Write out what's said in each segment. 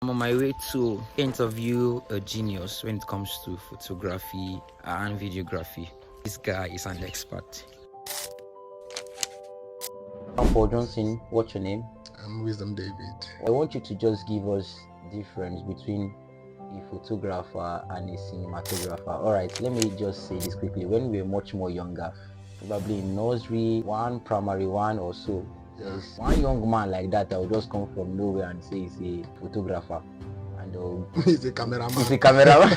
I'm on my way to interview a genius when it comes to photography and videography. This guy is an expert. Paul Johnson, what's your name? I'm Wisdom David. I want you to just give us difference between a photographer and a cinematographer. Alright, let me just say this quickly. When we were much more younger, probably in nursery one, primary one or so, there's one young man like that that will just come from nowhere and say he's a photographer. And he's a cameraman. He's a cameraman.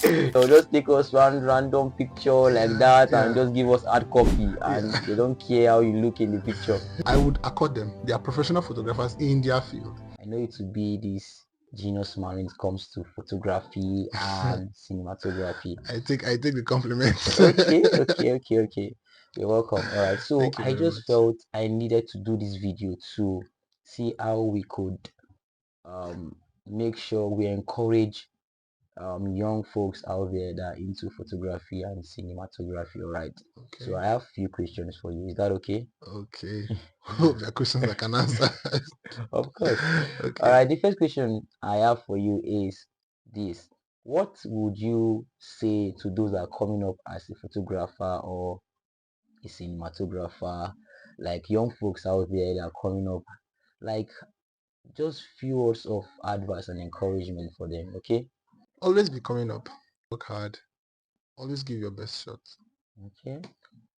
They'll just take us one random picture like that and just give us hard copy, and they don't care how you look in the picture. I would accord them. They are professional photographers in their field. I know it to be this genius man when it comes to photography and cinematography. I take the compliment. okay. You're welcome. All right. So I just felt I needed to do this video to see how we could make sure we encourage young folks out there that are into photography and cinematography. All right. Okay. So I have a few questions for you. Is that okay? Okay. Hope there are questions I can answer. Of course. Okay. All right. The first question I have for you is this: what would you say to those that are coming up as a photographer or a cinematographer, like young folks out there that are coming up, like just few words of advice and encouragement for them? Okay. Always be coming up. Work hard. Always give your best shot. Okay.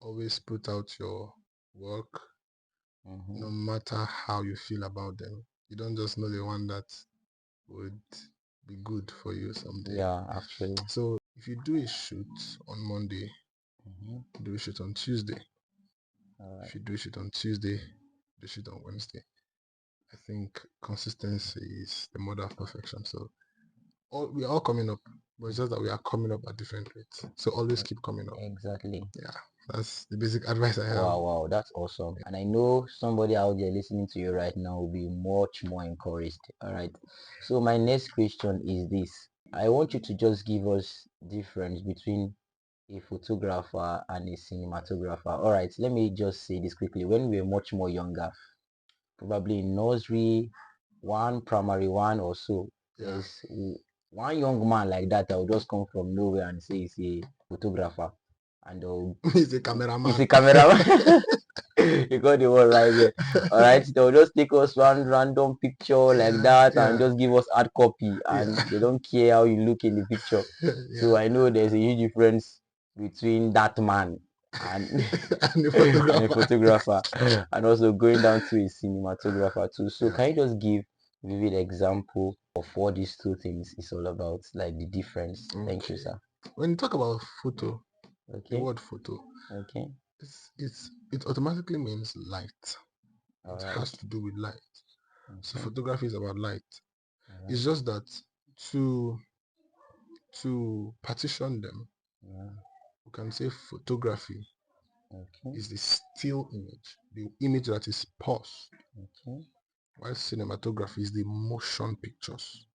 Always put out your work, no matter how you feel about them. You don't just know the one that would be good for you someday. Yeah, actually. So if you do a shoot on Monday, do a shoot on Tuesday. If you do a shoot on Tuesday, do a shoot on Wednesday. I think consistency is the mother of perfection. So we're all coming up, but it's just that we are coming up at different rates. So always keep coming up. Exactly. Yeah, that's the basic advice I have. Wow, that's awesome. Yeah. And I know somebody out there listening to you right now will be much more encouraged. All right. So my next question is this: I want you to just give us difference between a photographer and a cinematographer. All right. Let me just say this quickly. When we were much more younger, probably in nursery one, primary one or so, there's one young man like that that will just come from nowhere and say he's a photographer, and he's a cameraman. He's a cameraman. You got the word right there. All right, they'll just take us one random picture like that and just give us hard copy, and they don't care how you look in the picture. So I know there's a huge difference between that man and a photographer, and also going down to a cinematographer too. So can you just give a vivid example of what these two things is all about, like the difference? Thank you, sir. When you talk about photo, the word photo, it automatically means light. It has to do with light. So photography is about light. It's just that to partition them, we can say photography is the still image, the image that is paused, while cinematography is the motion pictures.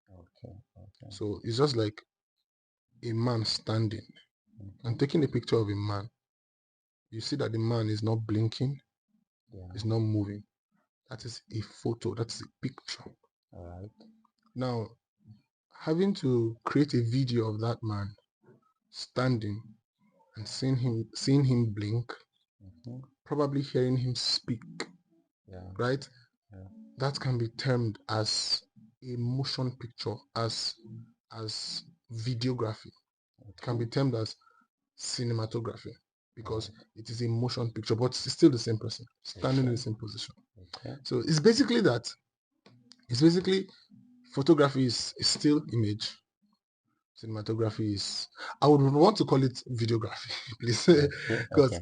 So it's just like a man standing and taking a picture of a man. You see that the man is not blinking, is not moving. That is a photo, that's a picture. Now, having to create a video of that man standing and seeing him blink, probably hearing him speak, right? That can be termed as a motion picture, as videography. It can be termed as cinematography because it is a motion picture, but it's still the same person standing in the same position. So it's basically that. It's basically photography is still image. Cinematography is, I would want to call it videography, please, because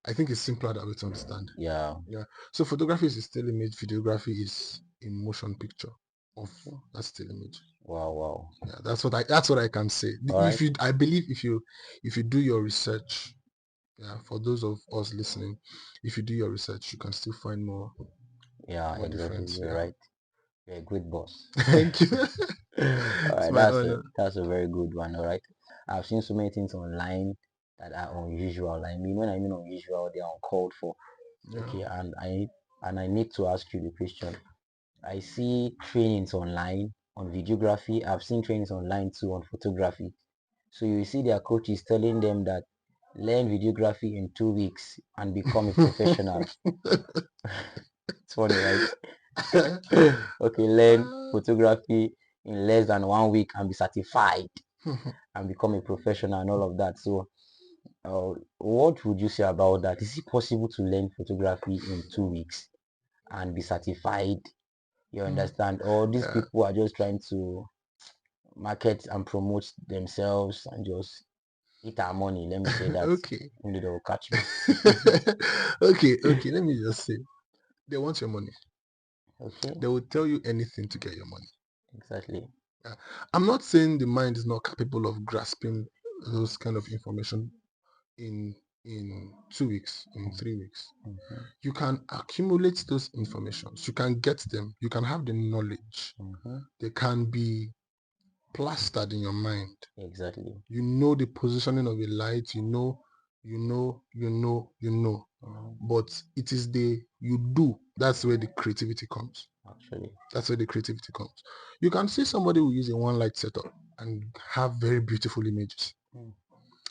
I think it's simpler that way to understand. Yeah. So photography is a still image. Videography is a motion picture of that still image. Wow. Yeah, that's what I can say. I believe if you do your research, for those of us listening, if you do your research, you can still find more. Yeah, more exactly. You're right. You're a great boss. Thank you. All right, that's a very good one. All right, I've seen so many things online that are unusual. I mean, when I mean unusual, they are uncalled for. Okay, and I need to ask you the question: I see trainings online on videography. I've seen trainings online too on photography. So you see their coaches telling them that learn videography in 2 weeks and become a professional. It's funny, right? Okay, learn photography in less than 1 week and be certified and become a professional and all of that. So what would you say about that? Is it possible to learn photography in 2 weeks and be certified? You understand? Or these Yeah. people are just trying to market and promote themselves and just eat our money. Let me say that. Okay. Maybe they will catch me. Okay, let me just say, they want your money. Okay, They will tell you anything to get your money. exactly. Yeah. I'm not saying the mind is not capable of grasping those kind of information in 2 weeks, in 3 weeks. Mhm, You can accumulate those informations. You can get them. You can have the knowledge. mhm. They can be plastered in your mind. Exactly. You know the positioning of a light. You know. But it is you do. That's where the creativity comes. Actually. That's where the creativity comes. You can see somebody who use a one light setup and have very beautiful images. Mm.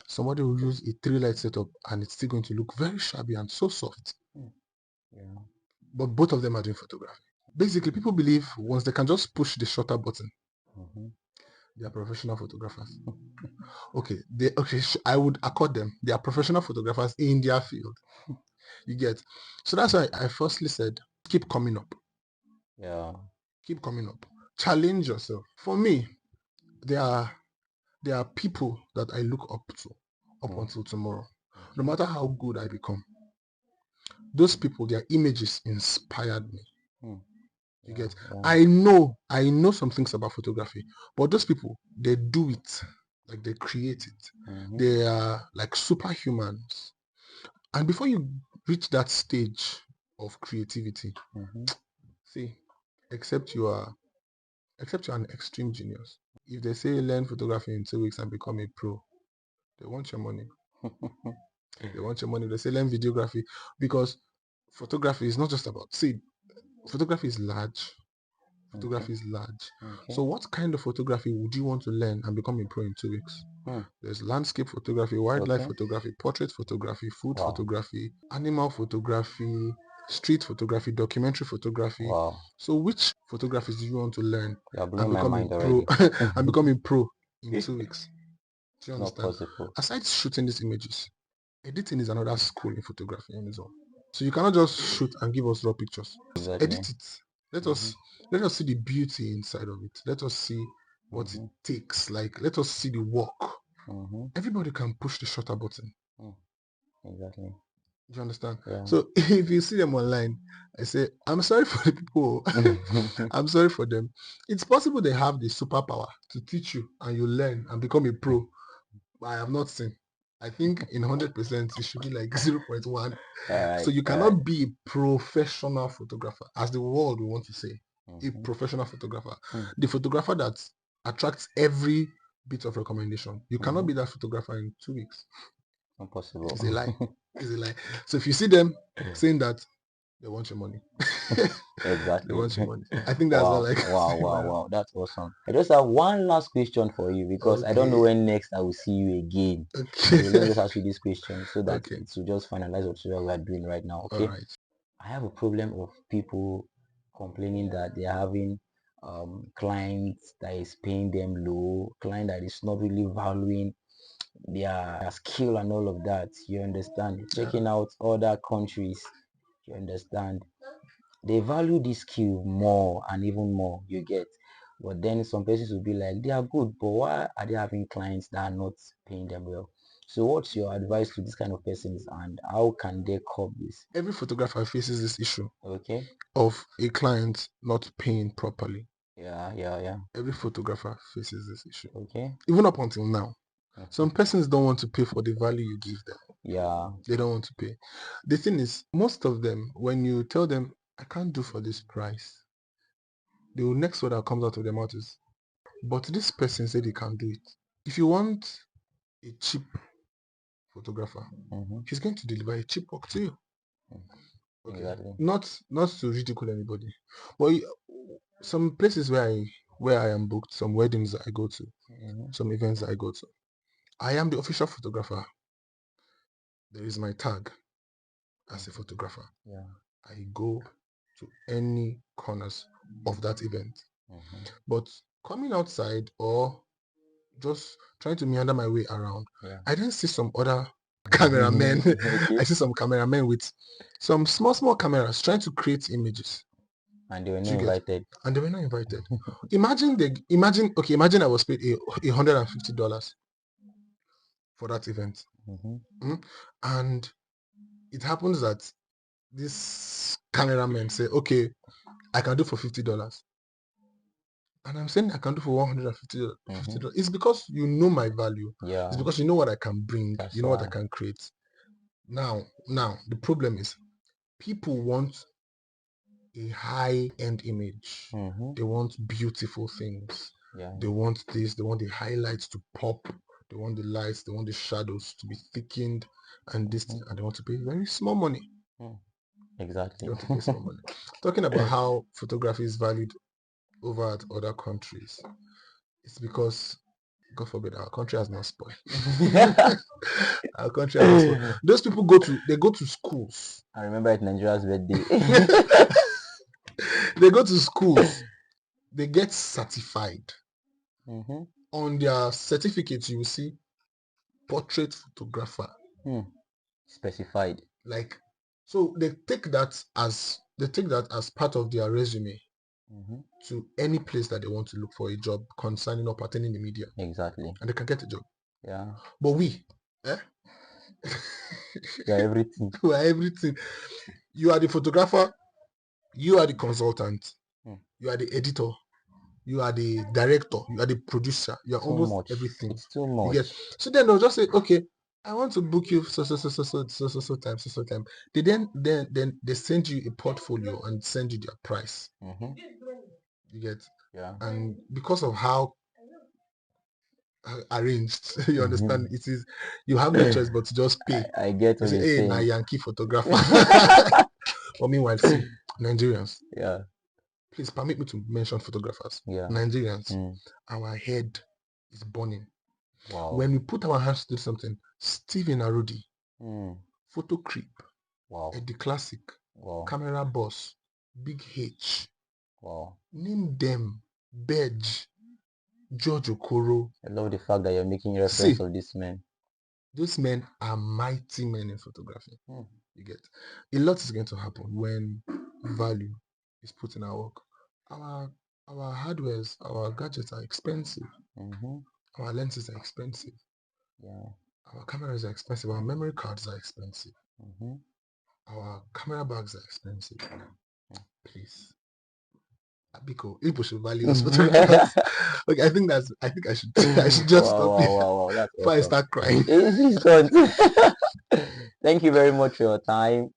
Somebody will use a 3 light setup and it's still going to look very shabby and so soft. Yeah. But both of them are doing photography. Basically, people believe once they can just push the shutter button, they are professional photographers. Okay, I would accord them. They are professional photographers in their field. You get. So that's why I firstly said, keep coming up. Yeah. Keep coming up. Challenge yourself. For me, there are people that I look up to up until tomorrow. No matter how good I become, those people, their images inspired me. You get. I know some things about photography, but those people, they do it, like they create it. They are like superhumans. And before you reach that stage of creativity, see, except you're an extreme genius. If they say learn photography in 2 weeks and become a pro, they want your money. They want your money. They say learn videography because photography is not just about, see, photography is large. Photography is large. So what kind of photography would you want to learn and become a pro in 2 weeks? There's landscape photography, wildlife photography, portrait photography, food photography, animal photography, street photography, documentary photography. Wow. So which photographies do you want to learn You're and blowing my become a mind pro already. and become a pro in 2 weeks? Do you Not understand? possible. Aside shooting these images, editing is another school in photography on its own. So you cannot just shoot and give us raw pictures. Exactly. Edit it. Let us see the beauty inside of it. Let us see what it takes. Like, let us see the work. Everybody can push the shutter button. Exactly. Do you understand? Yeah. So if you see them online, I say, I'm sorry for the people. I'm sorry for them. It's possible they have the superpower to teach you and you learn and become a pro. But I have not seen. I think in 100% it should be like 0.1. So you cannot be a professional photographer, as the world will want to say, a professional photographer. The photographer that attracts every bit of recommendation. You cannot be that photographer in 2 weeks. Not possible. It's a lie. It's a lie. So if you see them saying that, they want your money. They Exactly. want your money. I think that's all I can say. Wow. That's awesome. I just have one last question for you because I don't know Okay. when next I will see you again. So Okay. let me just ask you this question so that Okay. it will just finalize what we are doing right now. All Okay. right. I have a problem of people complaining that they are having clients that is paying them low, client that is not really valuing their skill and all of that. You understand? Yeah. Checking out other countries. You understand? They value this skill more and even more. You get? But then some persons will be like, they are good, but why are they having clients that are not paying them well? So what's your advice to this kind of persons and how can they cope this? Every photographer faces this issue Okay. of a client not paying properly. Yeah. Every photographer faces this issue. Okay. Even up until now. Some persons don't want to pay for the value you give them. Yeah. They don't want to pay. The thing is, most of them, when you tell them, I can't do for this price, the next word that comes out of their mouth is, but this person said he can do it. If you want a cheap photographer, he's going to deliver a cheap work to you. Okay. Exactly. Not to ridicule anybody. But some places where I am booked, some weddings that I go to, some events that I go to, I am the official photographer. There is my tag as a photographer. Yeah. I go to any corners of that event. But coming outside or just trying to meander my way around, I didn't see some other cameramen. Okay. I see some cameramen with some small cameras trying to create images. And they were not invited. And they were not invited. Imagine I was paid $150 for that event. And it happens that this cameraman say, okay, I can do for $50. And I'm saying I can do for $150. It's because you know my value. Yeah. It's because you know what I can bring. That's you know what I can create. Now, the problem is people want a high-end image. They want beautiful things. Yeah. They want this. They want the highlights to pop. They want the lights. They want the shadows to be thickened and this thing. And they want to pay very small money. Exactly. They want to pay small money. Talking about how photography is valued over at other countries, it's because, God forbid, our country has not spoiled. Our country has not spoiled. Those people go to schools. I remember at Nigeria's birthday. They go to schools. They get certified. On their certificates, you will see portrait photographer. Specified. Like, so they take that as part of their resume. To any place that they want to look for a job concerning or pertaining the media. Exactly. And they can get a job. Yeah. But we, you are everything. You are everything. You are the photographer. You are the consultant. You are the editor. You are the director. You are the producer. You are almost everything. It's too much. Yes. So then they'll just say, okay, I want to book you so time. They send you a portfolio and send you their price. You get? Yeah. And because of how arranged, you understand, it is, you have no choice but to just pay. I get what you're saying. Now Yankee photographer. But meanwhile, see, Nigerians. Yeah. Please permit me to mention photographers. Yeah. Nigerians, our head is burning. Wow. When we put our hands to do something, Stephen Arudi, photo creep, Eddie Classic, camera boss, Big H, name them, Bedge, George Okoro. I love the fact that you're making reference of these men. Those men are mighty men in photography. You get? A lot is going to happen when value is put in our work. Our hardwares, our gadgets are expensive. Our lenses are expensive. Yeah. Our cameras are expensive. Our memory cards are expensive. Our camera bags are expensive. Please. Abiko, people should value us photographers. Okay, I think I should just stop here before I start crying. Please don't. Thank you very much for your time.